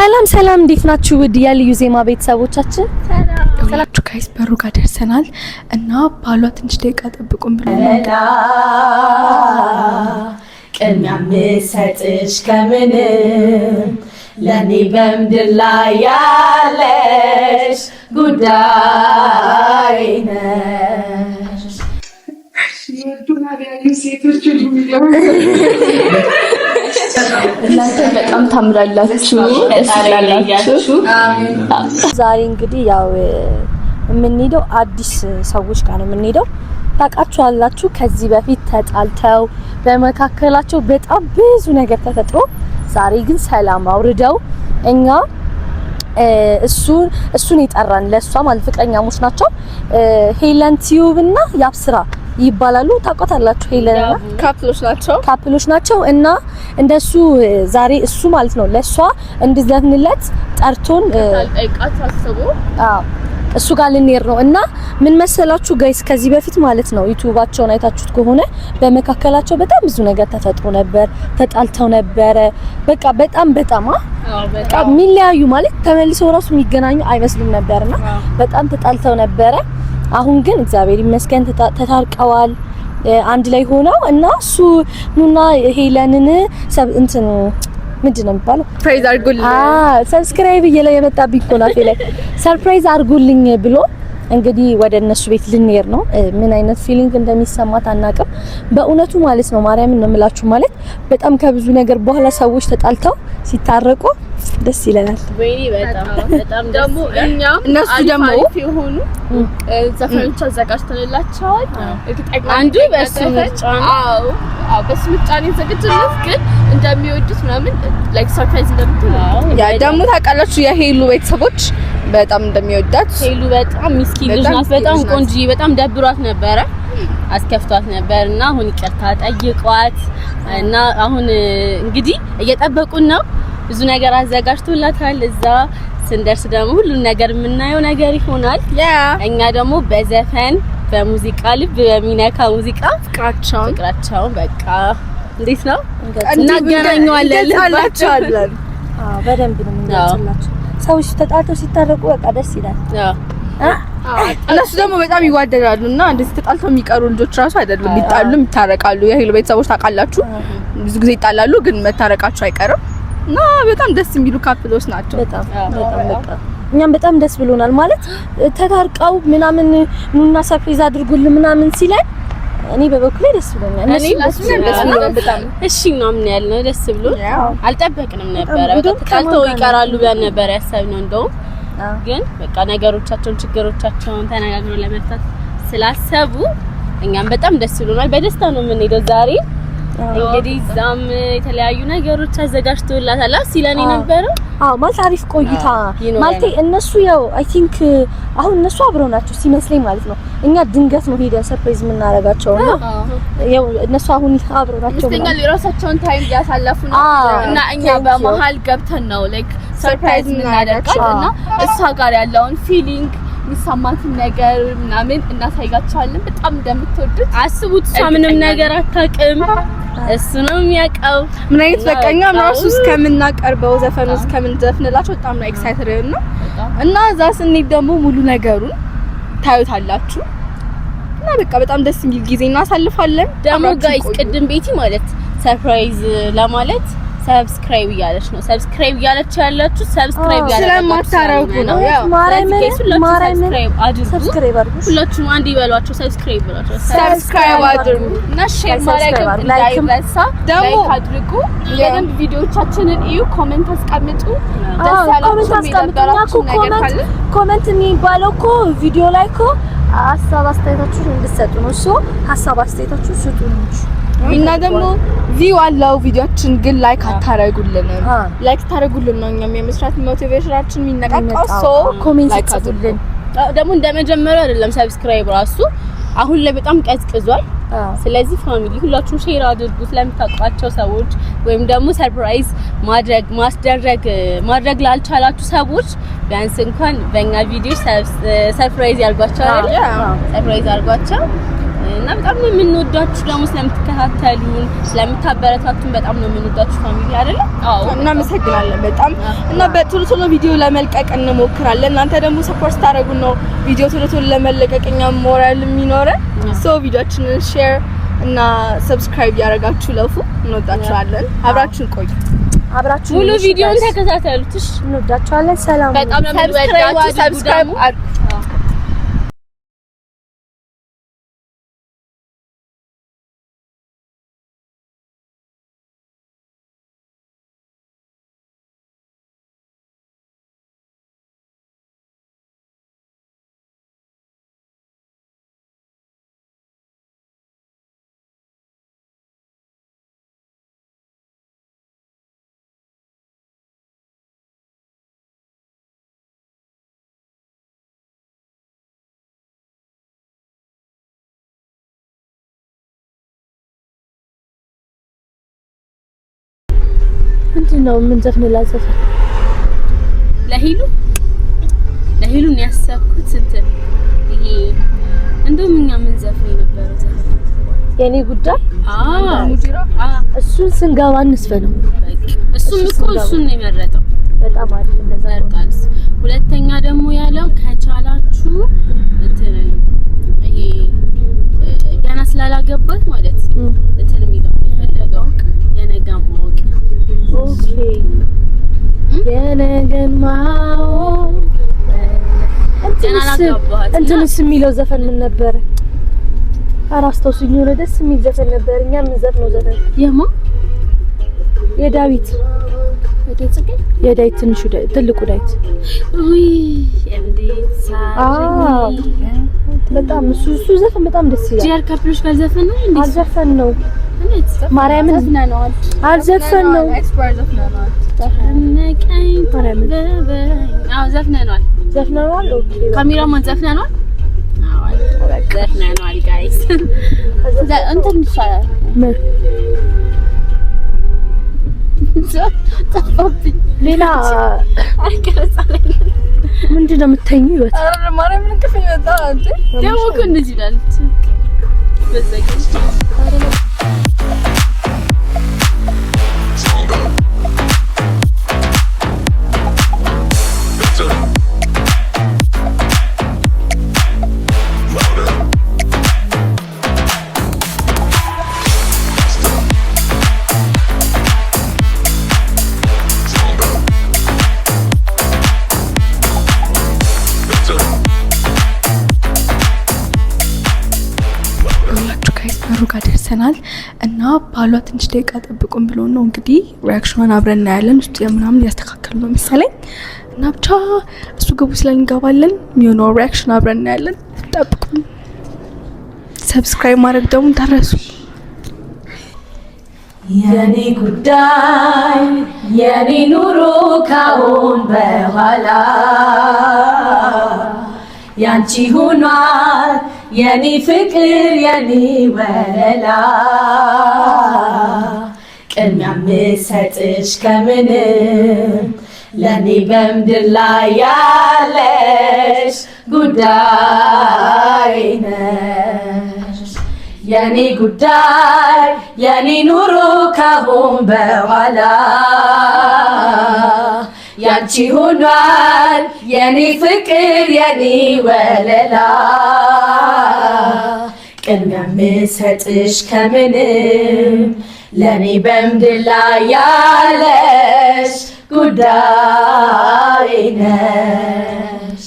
ሰላም እንዴት ናችሁ? ውድ የልዩ ዜማ ቤተሰቦቻችን ሰላም ጋይስ፣ በሩ ጋር ደርሰናል እና ባሏ ትንሽ ደቂቃ ጠብቁን ብለናል። ቅድሚያ የምሰጥሽ ከምንም ለኔ በምድር ላይ ያለሽ ጉዳይ ነሽ። እናንተ በጣም ታምራላችሁ። ዛሬ እንግዲህ ያው የምንሄደው አዲስ ሰዎች ጋር ነው የምንሄደው። ታውቃችኋላችሁ ከዚህ በፊት ተጣልተው በመካከላቸው በጣም ብዙ ነገር ተፈጥሮ ዛሬ ግን ሰላም አውርደው እኛ እሱን ይጠራን ለሷ ማለት ፍቅረኛሞች ናቸው። ሄለን ቲዩብ እና ያብስራ ይባላሉ። ታውቃታላችሁ? ሄለንና ካፕሎች ናቸው እና እንደሱ ዛሬ እሱ ማለት ነው ለሷ እንድዘፍንለት ጠርቶን እሱ ጋር ልንሄድ ነው እና ምን መሰላችሁ ጋይስ፣ ከዚህ በፊት ማለት ነው ዩቲዩባቸውን አይታችሁት ከሆነ በመካከላቸው በጣም ብዙ ነገር ተፈጥሮ ነበር። ተጣልተው ነበረ። በቃ በጣም የሚለያዩ ማለት ተመልሰው ራሱ የሚገናኙ አይመስሉም ነበርና በጣም ተጣልተው ነበረ። አሁን ግን እግዚአብሔር ይመስገን ተታርቀዋል አንድ ላይ ሆነው እና እሱ ኑና ሄለንን ምንድነው የሚባለው ሰርፕራይዝ አርጉልኝ ሰብስክራይብ እየለ የመጣብኝ እኮ ናት ላይ ሰርፕራይዝ አርጉልኝ ብሎ እንግዲህ ወደ እነሱ ቤት ልንሄድ ነው። ምን አይነት ፊሊንግ እንደሚሰማት አናውቅም በእውነቱ ማለት ነው። ማርያምን ነው የምላችሁ። ማለት በጣም ከብዙ ነገር በኋላ ሰዎች ተጣልተው ሲታረቁ ደስ ይለናል። ወይኔ በጣም ደግሞ እነሱ ደግሞ የሆኑ ዘፈኖች አዘጋጅተንላቸዋል። አንዱ በስምጫ ነው። በሱ ምርጫ ነው የተዘጋጀለት፣ ግን እንደሚወዱት ምናምን ላይክ ሰርፕራይዝ እንደምትሆን ያ ደግሞ ታውቃላችሁ። የሄሉ ቤተሰቦች በጣም እንደሚወዳት። ሄሉ በጣም ምስኪን ልጅ ናት። በጣም ቆንጆ፣ በጣም ደብሯት ነበረ፣ አስከፍቷት ነበርና አሁን ይቅርታ ጠይቋት እና አሁን እንግዲህ እየጠበቁን ነው። ብዙ ነገር አዘጋጅቶላታል። እዛ ስንደርስ ደግሞ ሁሉን ነገር የምናየው ነገር ይሆናል። እኛ ደግሞ በዘፈን በሙዚቃ ልብ በሚነካ ሙዚቃ ፍቅራቸውን በቃ እንዴት ነው እናገናኘዋለን። ልባቸዋለን በደንብ ነው የምንገልጽላቸው። ሰዎች ተጣልተው ሲታረቁ በቃ ደስ ይላል። እነሱ ደግሞ በጣም ይዋደዳሉ እና እንደዚህ ተጣልተው የሚቀሩ ልጆች ራሱ አይደሉም። ቢጣሉም ይታረቃሉ። የሄሉ ቤተሰቦች ታውቃላችሁ ብዙ ጊዜ ይጣላሉ፣ ግን መታረቃቸው አይቀርም እና በጣም ደስ የሚሉ ካፕሎች ናቸው። በጣም እኛም በጣም ደስ ብሎናል። ማለት ተታርቀው ምናምን ኑና ሰርፕራይዝ አድርጉልን ምናምን ሲለን እኔ በበኩሌ ደስ ብሎኛል። ደስ ብሎኛል። እሺ ምናምን ያልነው ደስ ብሎ አልጠበቅንም ነበር። በቃ ተጣልተው ይቀራሉ ብለን ነበር ያሰብነው። እንደውም ግን በቃ ችግሮቻቸውን ተነጋግረው ለመፍታት ስላሰቡ እኛም በጣም ደስ ብሎናል። በደስታ ነው የምንሄደው ዛሬ። እንግዲህ ዛም የተለያዩ ነገሮች አዘጋጅቶላታል ሲለኔ ነበር። ማለት አሪፍ ቆይታ ማለት እነሱ ያው አይ ቲንክ አሁን እነሱ አብረው ናቸው ሲመስለኝ ማለት ነው። እኛ ድንገት ነው ሄደን ሰርፕራይዝ የምናረጋቸውና ያው እነሱ አሁን አብረው ናቸው። ይስተኛል የራሳቸውን ታይም ያሳለፉ ነው እና እኛ በመሃል ገብተን ነው ላይክ ሰርፕራይዝ የምናደርጋትና እሷ ጋር ያለውን ፊሊንግ የሚሰማትን ነገር ምናምን እናሳይጋቸዋለን። በጣም እንደምትወዱት አስቡት። እሷ ምንም ነገር አታውቅም፣ እሱ ነው የሚያውቀው። ምን አይነት በቃኛ ራሱ እስከምናቀርበው ዘፈኑ እስከምንዘፍንላቸው በጣም ነው ኤክሳይትድ ነው እና እዛ ስንሄድ ደግሞ ሙሉ ነገሩን ታዩታላችሁ እና በቃ በጣም ደስ የሚል ጊዜ እናሳልፋለን። ደግሞ ጋይስ ቅድም ቤቲ ማለት ሰርፕራይዝ ለማለት ሰብስክራይብ እያለች ነው። ሰብስክራይብ እያለች ያላችሁ ሰብስክራይብ ስለማታረጉ ነው። ያው ማርያምን ሰብስክራይብ አድርጉ። ሁላችሁም አንድ ይበሏቸው፣ ሰብስክራይብ ብሏቸው፣ ሰብስክራይብ አድርጉ እና ሼር ማድረግ እንዳይረሳ። ደግሞ አድርጉ። የደንብ ቪዲዮዎቻችንን እዩ፣ ኮሜንት አስቀምጡ። ደስ ያላችሁ ኮሜንት የሚባለው እኮ ቪዲዮ ላይ እኮ ሀሳብ አስተያየታችሁን እንድትሰጡ ነው። እሱ ሀሳብ አስተያየታችሁን ስጡ ነው እና ደግሞ ቪው አለው ቪዲዮአችን፣ ግን ላይክ አታረጉልንም። ላይክ ታረጉልን ነው እኛም የመስራት ሞቲቬሽናችን የሚነቃቃው። ሶ ኮሜንት ጽፉልን። ደግሞ እንደመጀመሪያው አይደለም ሰብስክራይብ ራሱ አሁን ላይ በጣም ቀዝቅዟል። ስለዚህ ፋሚሊ ሁላችሁም ሼር አድርጉት ለምታውቋቸው ሰዎች፣ ወይም ደግሞ ሰርፕራይዝ ማድረግ ላልቻላችሁ ሰዎች ቢያንስ እንኳን በእኛ ቪዲዮ ሰርፕራይዝ ያርጓቸው አይደል? ሰርፕራይዝ አርጓቸው እና በጣም ነው የምንወዳችሁ ደግሞ ስለምትከታተሉን ስለምታበረታቱን በጣም ነው የምንወዳችሁ ፋሚሊ አይደለ? አዎ እናመሰግናለን በጣም እና በቶሎ ቶሎ ቪዲዮ ለመልቀቅ እንሞክራለን። እናንተ ደግሞ ሰፖርት ታደርጉን ነው ቪዲዮ ቶሎ ቶሎ ለመልቀቅ እኛም ሞራል የሚኖረን። ቪዲዮአችንን ሼር እና ሰብስክራይብ ያደርጋችሁ ለፉ እንወዳችኋለን። አብራችሁን ቆዩ። አብራችሁ ሙሉ ቪዲዮን ተከታተሉት። እሺ እንወዳችኋለን። ሰላም በጣም ነው የምንወዳችሁ። ሰብስክራይብ ምንድነው የምንዘፍንላት ዘፈን? ለሂሉ ነው ያሰብኩት እንትን ይሄ እንደውም እኛ ምን ዘፈን ነበር ዘፈን የኔ ጉዳይ ሙጂራ እሱን ስንገባ እንስፈነው። እሱም እኮ እሱን ነው የመረጠው። በጣም አሪፍ እንደዛ ነው። ሁለተኛ ደግሞ ያለው ከቻላችሁ እንትን ይሄ ገና ስላላገባት ማለት እንትን የሚለው የፈለገው የነገ ማወቅ ኦኬ የነገን ማወቅ እንትንስ የሚለው ዘፈን ምን ነበር? አራስታውሱኝ። የሆነ ደስ የሚል ዘፈን ነበር። እኛ ምን ዘፈነው ዘፈን የዳዊት ትንሹ ትልቁ ዳዊት በጣም እሱ ዘፈን በጣም ደስ ይላል። ጂአር ካፕሎች ጋር ዘፈን ነው እንዴ? አልዘፈን ነው ማርያምን ዘፍነናል። አልዘፈን ነው ዘፍነናል። ኦኬ ካሜራማን ዘፍነናል። ዘፍነናል ጋይስ። እንትን ይሻላል ሌላ ምንድን ነው የምትተኙ? ይወት ማርያም ምን ከፈኝ ወጣ አንተ ደግሞ እኮ እንደዚህ ይላል በዘጊ ደርሰናል እና ባሏ ትንሽ ደቂቃ ጠብቁን ብሎ ነው እንግዲህ ሪአክሽኗን አብረን እናያለን። ውስጥ የምናምን ያስተካክሉ ነው መሰለኝ እና ብቻ እሱ ገቡ ስለን እንገባለን። የሚሆነው ሪአክሽን አብረን እናያለን። ጠብቁን። ሰብስክራይብ ማድረግ ደግሞ እንዳትረሱ። የኔ ጉዳይ የኔ ኑሮ ካሁን በኋላ ያንቺ ሆኗል የኔ ፍቅር የኔ ወለላ ቅድሚያ የምሰጥሽ ከምንም ለኔ በምድር ላይ ያለሽ ጉዳይ ነሽ። የኔ ጉዳይ የኔ ኑሮ ካሁን በኋላ ያንቺ ሆኗል የኔ ፍቅር የኔ ወለላ ቅድሚያ የምሰጥሽ ከምንም ለኔ በምድር ላይ ያለሽ ጉዳይ ነሽ።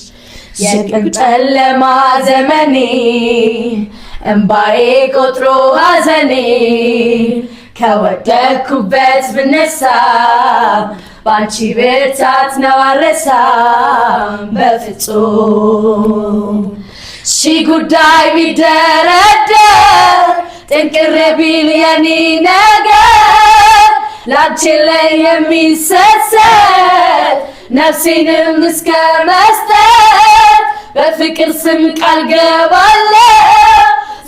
የቅን ጨለማ ዘመኔ እምባዬ ቆጥሮ ሐዘኔ ከወደኩበት ብነሳ ባንቺ ብርታት ነው አልረሳም በፍጹም። ሺህ ጉዳይ ቢደረደር ጥንቅር ቢል የኔ ነገር ላንቺ ላይ የሚሰሰት ነፍሴንም እስከ መስጠት በፍቅር ስም ቃል ገባለሁ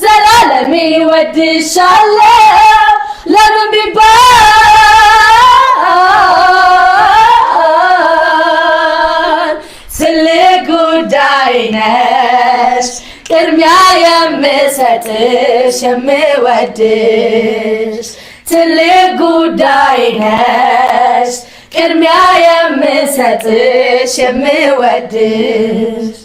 ዘላለሜ ወድሻለሁ ለምን ቢባል ትልቅ ጉዳይ ነሽ ቅድሚያ የምሰጥሽ የምወድሽ ትልቅ ጉዳይ ነሽ ቅድሚያ የምሰጥሽ የምወድሽ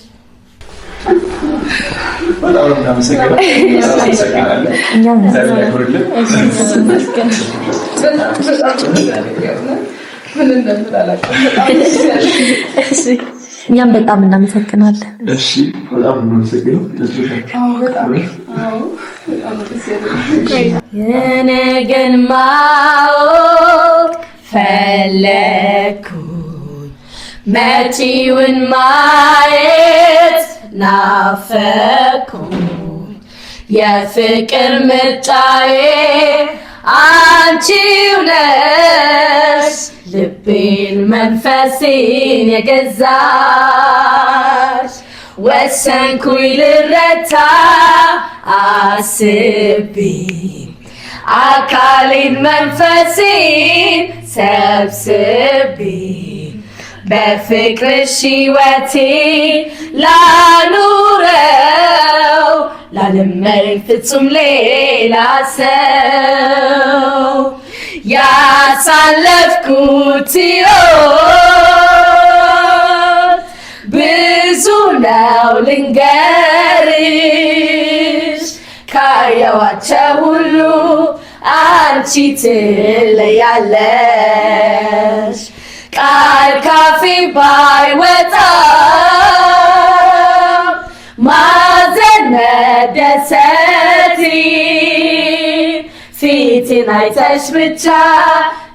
በጣም እናመሰግናለን። እኛም በጣም እናመሰግናለን። እሺ በጣም እናመሰግናለን። የነገን ማወቅ ፈለኩ መጪውን ማየት ናፈኩ የፍቅር ምርጫዬ አንቺው ነሽ ልቤን መንፈሴን የገዛሽ ወሰንኩኝ ልረታ አስቤ አካሌን መንፈሴን ሰብስቤ በፍቅርሽ ሕይወቴ ላኑረው ላልመኝ ፍጹም ሌላ ሰው ያሳለፍኩት ሕይወት ብዙ ነው ልንገርሽ ካየኋቸው ሁሉ አንቺ ትለያለሽ ቃል ካፌ ባይወጣ ማዘን መደሰቴ ፊቴን አይተሽ ብቻ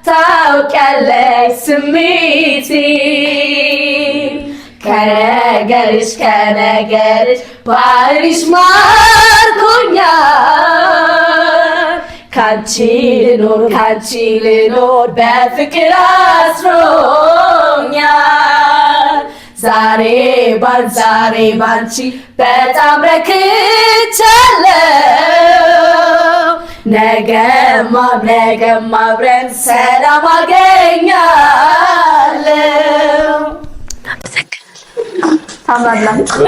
ታውቂያለሽ ስሜቴ ከነገርሽ ባህሪሽ ማርኮኛል ካንቺ ልኖር በፍቅር አስሮኛል ዛሬ ባንቺ በጣም ረክቻለሁ ነገም አብረን ሰላም አገኛለሁ ታምራላችሁ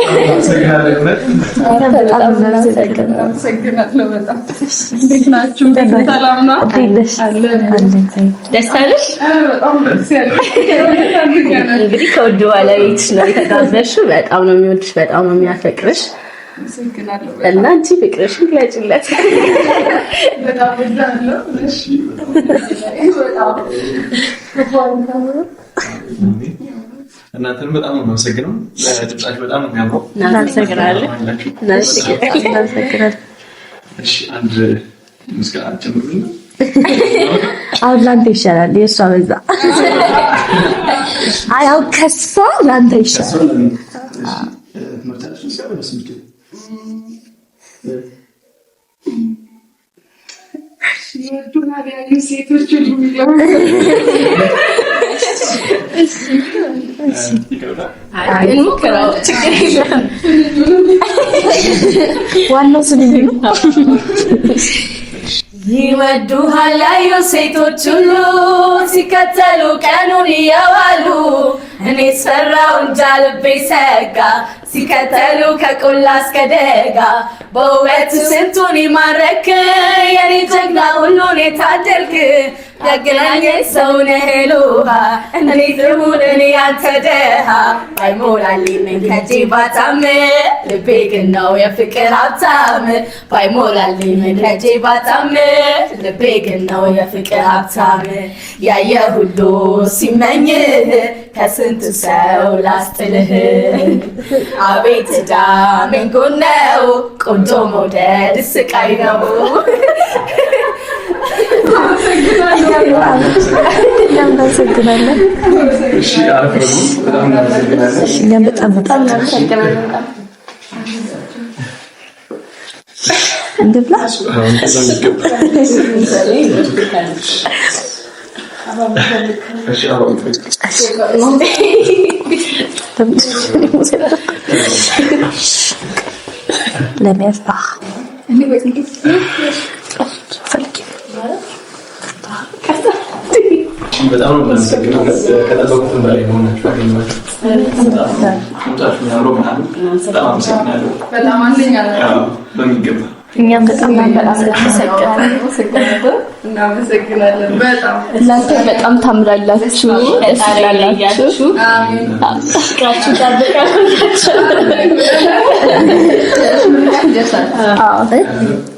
እንዴት ናችሁ ሰላም ነው ደስ አለሽ እንግዲህ ከውድ ባለቤትሽ ነው የተጋበዝሽው በጣም ነው የሚወድሽ በጣም ነው የሚያፈቅርሽ እና አንቺ ፍቅርሽን ግለጪለት በጣም ወዳለሁ እሺ እናንተንም በጣም ነው የማመሰግነው። ድምጻችሁ በጣም ነው የሚያምረው። እናመሰግናለን። እሺ አንድ ምስጋና ጨምሩልኝ። አሁን ላንተ ይሻላል የእሷ በዛ አያው ከሷ ላንተ ይሻላል ይወዱናል ያዩ ሴቶች ሁሉ ዋናው ስንኝ ይወዱሃል ያዩ ሴቶች ሁሉ ሲከተሉ ቀኑን እየዋሉ እኔ ሰራው እንጃ ልቤ ሰጋ ሲከተሉ ከቆላ እስከ ደጋ በውበት ስንቱን ይማረክ የኔ ጀግና ሁሉን የታደልክ ያገናኘን ሰው ነህ ሉሃ እኔ ልሁን እኔ አንተ ደሃ ባይሞላልኝ ከጄ ባታም ልቤ ግን ነው የፍቅር ሀብታም ባይሞላልኝ ከጄ ባታም ልቤ ግን ነው የፍቅር ሀብታም ያየ ሁሉ ሲመኝህ ከስንት ሰው ላስጥልህ አቤት ዕዳ ምን ጉድ ነው ቆንጆ መውደድ ስቃይ ነው እናመሰግናለን። እሺ አረፈዱ በጣም እናመሰግናለን። እሺ እኛም በጣም እናመሰግናለን እንድብላ ለሚያስባህ በጣም ነው የማመሰግነው። ከጠበቁትም በላይ መሆናችሁ አገኘኋችሁ። በጣም አመሰግናለሁ። በጣም አንደኛ ነው በሚገባ እኛም በጣም እናመሰግናለን። በጣም እናንተ በጣም ታምራላችሁ፣ ደስ ይላላችሁ። ፍቅራችሁ ታበቃላችሁ።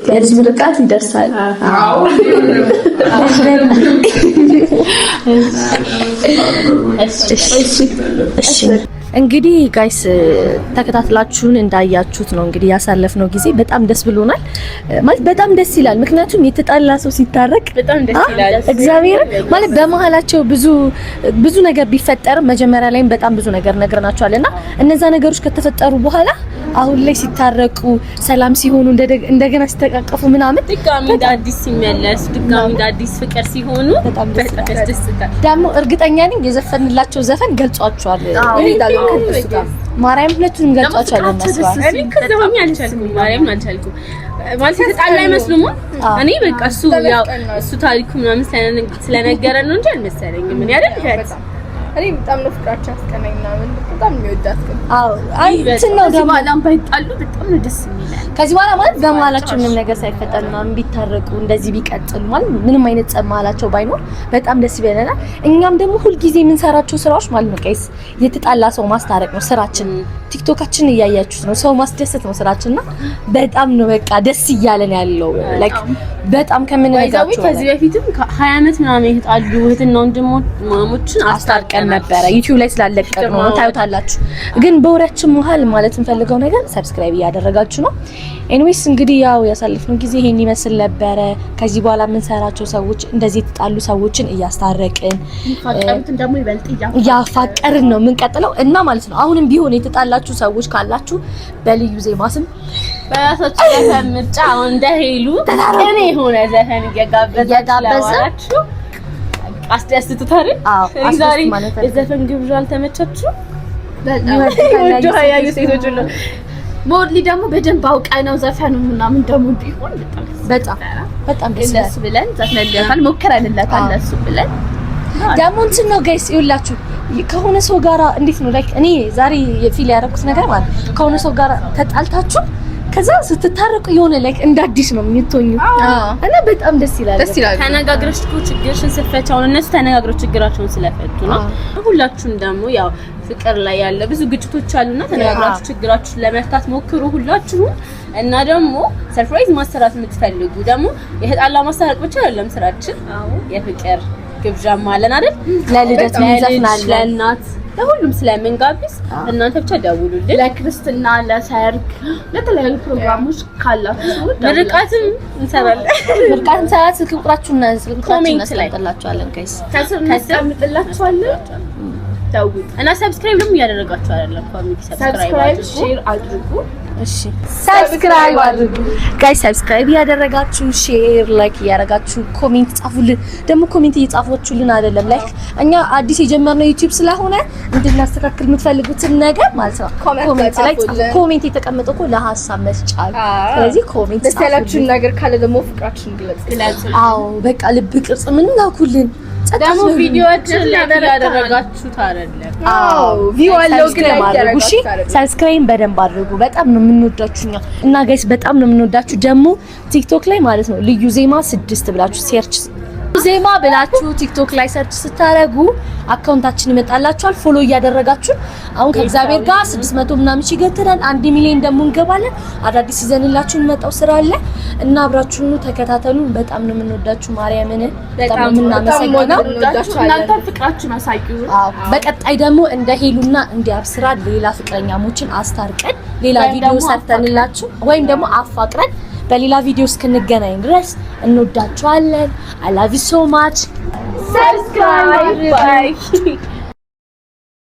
የልጅ ምርቃት ይደርሳል። እሺ እንግዲህ ጋይስ ተከታትላችሁን እንዳያችሁት ነው እንግዲህ ያሳለፍነው ጊዜ በጣም ደስ ብሎናል። ማለት በጣም ደስ ይላል። ምክንያቱም የተጣላ ሰው ሲታረቅ በጣም ደስ ይላል። እግዚአብሔር ማለት በመሃላቸው ብዙ ነገር ቢፈጠርም መጀመሪያ ላይም በጣም ብዙ ነገር ነግረናቸዋልና እነዛ ነገሮች ከተፈጠሩ በኋላ አሁን ላይ ሲታረቁ ሰላም ሲሆኑ እንደገና ሲተቃቀፉ ምናምን ድጋሚ እንደ አዲስ ሲመለስ ድጋሚ እንደ አዲስ ፍቅር ሲሆኑ በጣም ያስደስታል። ደግሞ እርግጠኛ ነኝ የዘፈንላቸው ዘፈን ገልጿቸዋል። ማርያም ሁለቱንም ገልጿቸዋል። እኔ ከዘፈኛ አልቻልኩም፣ ማርያም አልቻልኩም። ማለት ተጣላ አይመስሉም። እኔ በቃ እሱ ታሪኩ ምናምን ስለነገረን ነው እንጂ አልመሰለኝም። ምን ያደርግ እኔ በጣም ነው ፍቅራቸው አስቀናኝ ምናምን በጣም የሚወዳት ግን አይ ነው ደግሞ ባላም ባይጣሉ በጣም ነው ደስ የሚላል። ከዚህ በኋላ ማለት በመሀላቸው ምንም ነገር ሳይፈጠር ምናምን ቢታረቁ እንደዚህ ቢቀጥሉ ማለት ምንም አይነት ጸብ መሀላቸው ባይኖር በጣም ደስ ይበለናል። እኛም ደግሞ ሁልጊዜ የምንሰራቸው ስራዎች ማለት ነው ቀይስ የተጣላ ሰው ማስታረቅ ነው ስራችን። ቲክቶካችን እያያችሁት ነው፣ ሰው ማስደሰት ነው ስራችንና በጣም ነው በቃ ደስ እያለን ያለው ላይክ በጣም ከምንነግራችሁ ከዚህ በፊትም 20 አመት ምናምን የተጣሉ እህትና ወንድሞችን አስታርቀን ነበረ ዩቲዩብ ላይ ስላለቀቅ ነው ታዩታላችሁ። ግን በወሬያችን መሀል ማለት እንፈልገው ነገር ሰብስክራይብ እያደረጋችሁ ነው። ኤኒዌይስ እንግዲህ ያው ያሳለፍነው ጊዜ ይሄን ይመስል ነበረ። ከዚህ በኋላ የምንሰራቸው ሰዎች እንደዚህ የተጣሉ ሰዎችን እያስታረቅን ይፋቀሩትን ደግሞ ይበልጥ ያፋቀርን ነው የምንቀጥለው እና ማለት ነው። አሁንም ቢሆን የተጣላችሁ ሰዎች ካላችሁ በልዩ ዜማ ስም በራሳችሁ ዘፈን ምርጫ እንደ ሄሉ እኔ የሆነ ዘፈን እየጋበዛችሁ አስደስቱታል። አዎ ዛሬ የዘፈን ግብዣ አልተመቻችሁ? ያዩ ሴቶች ሁሉ ሞድሊ ደግሞ በደንብ አውቃ ነው ዘፈኑ ምናምን ደግሞ ቢሆን በጣም ደስ ብለን ዘፈንልታል ሞክረንለታል እሱ ብለን ደግሞ እንትን ነው ጋይስ ይውላችሁ ከሆነ ሰው ጋር እንዴት ነው ላይክ እኔ ዛሬ የፊል ያደረኩት ነገር ማለት ከሆነ ሰው ጋር ተጣልታችሁ ከዛ ስትታረቁ የሆነ ላይክ እንደ አዲስ ነው የምትሆኙ እና በጣም ደስ ይላል። ተነጋግረሽ እኮ ችግርሽን ስትፈቻው እነሱ ተነጋግረው ችግራቸውን ስለፈቱ ነው። ሁላችሁም ደግሞ ያው ፍቅር ላይ ያለ ብዙ ግጭቶች አሉና ተነጋግራችሁ ችግራችሁን ለመፍታት ሞክሩ ሁላችሁም። እና ደግሞ ሰርፕራይዝ ማሰራት የምትፈልጉ ደግሞ የተጣላ ማስታረቅ ብቻ አይደለም ስራችን፣ የፍቅር ግብዣም አለን አይደል? ለልደት እንዘፍናለን፣ ለእናት ለሁሉም ስለምንጋብዝ እናንተ ብቻ ደውሉልን። ለክርስትና፣ ለሰርግ፣ ለተለያዩ ፕሮግራሞች ካላችሁ ምርቃትም እንሰራለን። ስልክ ቁጥራችሁና እናስቀምጥላችኋለን ጋይስ እናስቀምጥላችኋለን። ደውሉ እና ሰብስክራይብ ደግሞ እያደረጋችሁ አይደለም? ፋሚሊ ሰብስክራይብ ሼር አድርጉ። እሺ ሰብስክራይብ አድርጉ ጋይስ። ሰብስክራይብ ያደረጋችሁ ሼር ላይክ ያደረጋችሁ ኮሜንት ጻፉልን። ደግሞ ኮሜንት እየጻፋችሁልን አይደለም ላይክ እኛ አዲስ የጀመርነው ዩቲዩብ ስለሆነ እንድናስተካክል የምትፈልጉትን ነገር ማለት ነው ኮሜንት ላይ ኮሜንት የተቀመጠው እኮ ለሐሳብ መስጫ። ስለዚህ ኮሜንት ጻፉልን። ነገር ካለ ደግሞ ፍቅራችሁን ግለጹ። አዎ በቃ ልብ ቅርጽ ምን ላኩልን። ደግሞ ቪዲዮአችን ላይ ያደረጋችሁት አይደለም? አዎ ቪው አለው ግን አድርጉ። እሺ ሰብስክራይብ በደንብ አድርጉ። በጣም ነው የምንወዳችሁ እና ጋይስ በጣም ነው የምንወዳችሁ። ደግሞ ቲክቶክ ላይ ማለት ነው ልዩ ዜማ 6 ብላችሁ ሰርች ዜማ ብላችሁ ቲክቶክ ላይ ሰርች ስታረጉ አካውንታችን ይመጣላችኋል። ፎሎ እያደረጋችሁ አሁን ከእግዚአብሔር ጋር 600 ምናምን ሺህ ገብተናል። 1 ሚሊዮን ደግሞ እንገባለን። አዳዲስ ይዘንላችሁ እንመጣው ስራ አለ እና አብራችሁን ተከታተሉን። በጣም ነው የምንወዳችሁ። ማርያምን በጣም ነው የምናመሰግነው። እናንተ ፍቅራችሁን አሳዩ። በቀጣይ ደግሞ እንደ ሄሉና እንደ አብስራ ሌላ ፍቅረኛሞችን አስታርቀን ሌላ ቪዲዮ ሰርተንላችሁ ወይም ደግሞ አፋቅረን በሌላ ቪዲዮ እስክንገናኝ ድረስ እንወዳችኋለን። I love you so much. Subscribe. Bye.